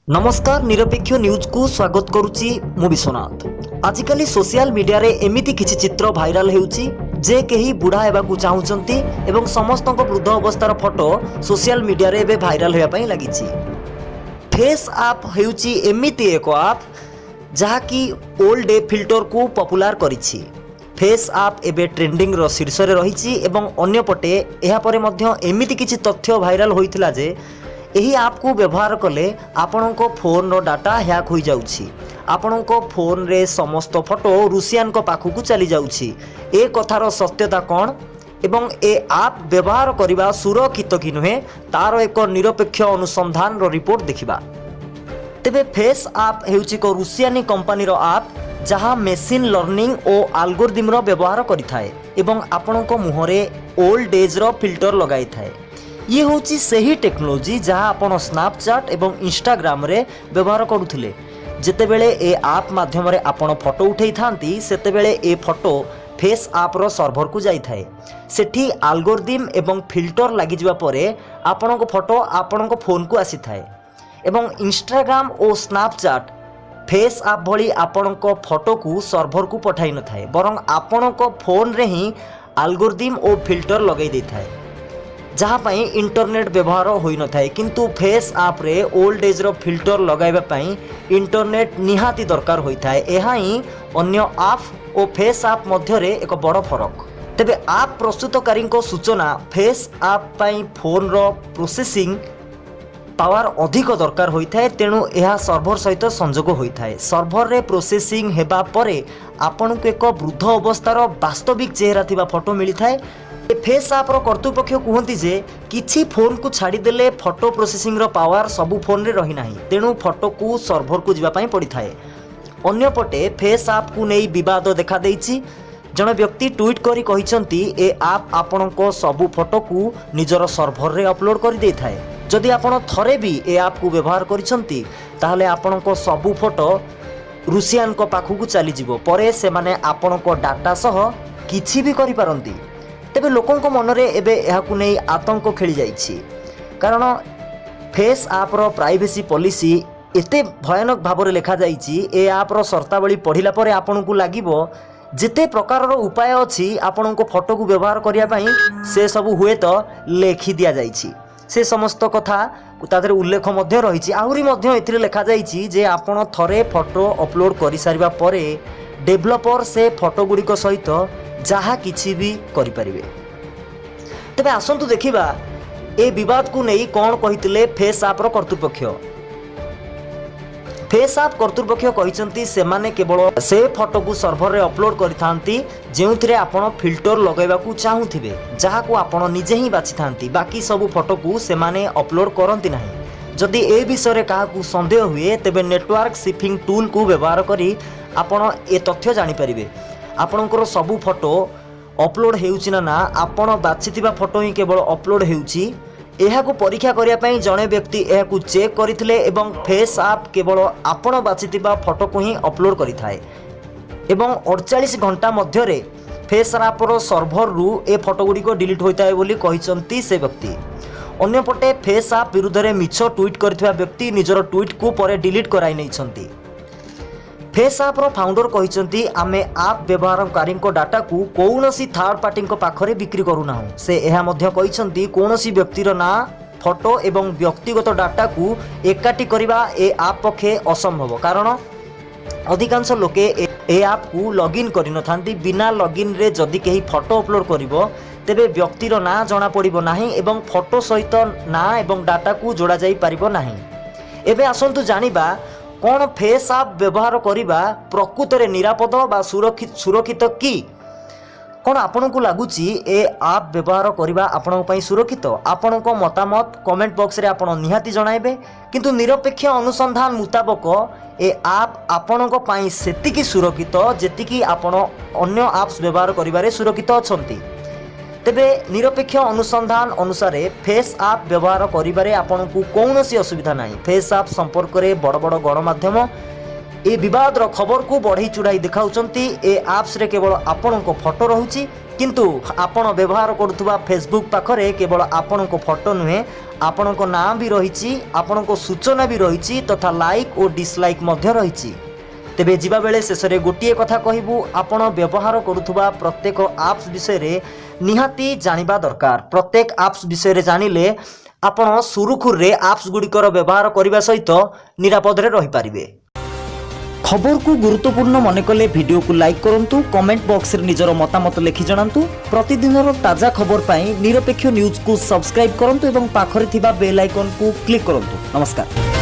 नमस्कार निरपेक्ष न्यूज को स्वागत करुच्ची मु विश्वनाथ। आजिकली सोशल मीडिया रे एमिति किछि चित्र भाइराल हेउची जे केही बुढ़ा हेबाकू चाहुचंती एवं समस्तक वृद्ध अवस्थार फोटो सोशल मीडिया रे एबे भाइराल होया पई लागिछि। फेस आप हेउची एमिति एक आप जहा कि ओल्ड डे फिल्टर को पॉपुलर करिछि। फेस आप एबे ट्रेंडिंग रो शीर्ष रे रहिछि एवं अन्य पटे एहा परे मध्य एमिति किछि तथ्य भाइराल होइथिला जे एही ऐप को व्यवहार कले आपणको फोन रो डाटा हैक हो जाउछि। आपणको फोन रे समस्त फोटो रूसियान को पाखु को चली जाउछि। ए कथार सत्यता कोन एवं ए ऐप व्यवहार करिबा सुरक्षित कि नुहे तार एक निरपेक्ष अनुसंधान रो रिपोर्ट देखिबा। तेबे फेस ऐप हेउछि को रूसियानी कंपनी रो ऐप जहाँ मेसिन लर्निंग और एल्गोरिदम रो व्यवहार करिथाए एवं आपणको मुहरे ओल्ड डेज रो फिल्टर लगाई थाए। ये होची सही टेक्नोलोजी जहाँ आपण स्नैपचैट एवं इंस्टाग्राम रे व्यवहार करुथिले। जेतेबेले ए ऐप माध्यम रे आपण फोटो उठेई थांती सेतेबेले ए फोटो फेस ऐप रो सर्वर को जाई थाए। सेठी एल्गोरिदम एवं फिल्टर लागि जिबा परे आपणको फोटो आपणको फोन को आसी थाए एवं इंस्टाग्राम और स्नैपचैट फेस ऐप भली आपणको फोटो को सर्वर को पठाई न थाए बरं आपणको फोन रे ही एल्गोरिदम और फिल्टर लगाई दे थाए जहाँ पाई इंटरनेट व्यवहार होई न थाए। किंतु फेस ऐप रे ओल्ड एज रो फिल्टर लगाइबा पाई इंटरनेट निहाती दरकार होई थाए। एहा ही अन्य ऐप और फेस ऐप मध्य रे एक बड़ फरक। तेबे ऐप प्रस्तुतकारी को सूचना फेस ऐप पाई फोन रो प्रोसेसिंग पावर अधिक दरकार होई थाए तेणु यह सर्भर सहित संजोग होई थाए। सर्भर रे प्रोसेसिंग हेबा परे आपन को एक वृद्ध अवस्थार वास्तविक चेहरा थिबा फोटो मिली थाए। फेस ऐप रो कर्तृपक्ष कहते जे किछि फोन को छाड़ीदेले फोटो प्रोसेसिंग रो पावर सबु फोन रे रही नाही तेणु फोटो को सर्भर को जीवा पई पड़ी थाए। अन्य पटे फेस ऐप को नहीं विवाद देखा देइछि। जने व्यक्ति ट्वीट करी कहिसंती ए ऐप आपणको सबु फोटो को निजर सर्भर रे अपलोड करि देइ थाए। जदि आपण थरे भी ए ऐप को व्यवहार करिसंती ताहले आपणको सबु फोटो रूसियान को पाखु को चली जिवो परे से माने आपणको डाटा सह किछि भी करि पारंती। तेबे लोकंको मनरे एबे एहाकु नै आतंक खेली जाइछि कारण फेस ऐप रो प्राइवेसी पॉलिसी एते भयानक भाव लेखा जाइछि। ए ऐप रो शर्तावली पढ़िला परे आपनकु लागिबो जेते प्रकार रो उपाय अछि आपनको फोटो को व्यवहार करिया पई से सब हुए तो लेखि दिया जाइछि। से समस्त कथा तादर उल्लेख मध्य रहिछि। आहुरी मध्य एथिरे लेखा जाइछि जे आपण थरे फोटो अपलोड करि सारिबा परे डेवलपर से फोटो गुडी को सहित जहाँ किछि भी करि परिबे। तबे आसंतु देखिबा ए विवाद को नहीं कौन कहितले फेस ऐप रो कर्तृपक्ष। फेस ऐप कर्तृपक्ष कहिसंती सेमाने केवल से फोटो को सर्वर रे अपलोड करिथांती जेउथिरे आपण फिल्टर लगाइबा को चाहुथिबे जहा को आपण निजे ही बाछि थांती बाकी सब फोटो को सेमाने अपलोड करंती नाही। जदि ए विषय रे काहा को संदेह हुए तेबे नेटवर्क सिफिंग टूल को व्यवहार करी आपण ए तथ्य जानि परिबे आपणकर सबू फोटो अपलोड हेउछि ना आपण बाछिथिबा फोटो ही केवल अपलोड हेउछि। एहाकु परीक्षा करिया पई जणे व्यक्ति एहाकु चेक करिथिले एवं फेस ऐप केवल आपण बाछिथिबा फोटो को ही अपलोड करिथाए एवं 48 घंटा मध्य रे फेस ऐप रो सर्वर रु ए फोटो गुडी को डिलीट होइताए बोली कहिसंती से व्यक्ति। अन्य पटे फेस ऐप विरुद्ध रे मिछ ट्वीट करथिबा व्यक्ति निजर ट्वीट को परे डिलीट कराई नैछंती। फेस ऐप रो फाउंडर कहिसंती आमे ऐप व्यवहारकारी डाटा को कौनसी थर्ड पार्टी पाखरे बिक्री करूना। से एहा मध्य कहिसंती कौनसी व्यक्तिर ना फोटो एवं व्यक्तिगत डाटा को एकाठी करबा ए ऐप पक्षे असंभव कारण अधिकांश लोके ए ऐप को लॉगिन करि नथांती। बिना लॉगिन रे जदि केही फोटो अपलोड करिवो तेबे व्यक्तिर ना जणा पड़िबो नाही एवं फोटो सहित ना एवं डाटा को जोड़ा जाई परिबो नाही। एबे आसंतु जानिबा कौन फेस ऐप व्यवहार करिबा प्रकृत रे निरापद बा सुरक्षित कि कौन आपन को लागुची ए ऐप व्यवहार करिबा आपन पई सुरक्षित। आपन को मतामत कमेंट बॉक्स रे आपन निहाती जणाइबे। किंतु निरपेक्ष अनुसंधान मुताबक ए ऐप आपन को पई सेतिकी सुरक्षित जेतिकी आपन अन्य ऐप्स व्यवहार करिबारे सुरक्षित अछंती। तेबे निरपेक्ष अनुसंधान अनुसार फेस ऐप व्यवहार करिबारे आपन को कौनसी असुविधा नाही। फेस ऐप संपर्क रे बड़ बड़ गणमाध्यम ए विवाद रो खबर को बढ़ई चुड़ाई देखाउचंती। ए ऐप्स रे केवल आपन को फोटो रहुची किंतु आपण व्यवहार करुवा फेसबुक पाखरे केवल आपण फोटो नुहे आपण नाम भी रही आपण सूचना भी रही तथा लाइक और डिसलाइक रही। तेबे जीवा बेले शेष में गोटे कथा कहबू आपण व्यवहार करुवा प्रत्येक आप्स विषय निहाती जानिबा दरकार। प्रत्येक आप्स विषय जानिले आपण सुरुखुरे आप्स गुड़िकर व्यवहार करने सहित निरापद रही पारिबे। खबर को गुरुत्वपूर्ण मन कले वीडियो को लाइक करंतु, कमेंट बॉक्स रे निजर मतामत लिखि जणांतु। प्रतिदिन ताजा खबर पाई निरपेक्ष न्यूज को सब्सक्राइब करंतु एवं पाखरे थिबा बेल आइकन को क्लिक करंतु। नमस्कार।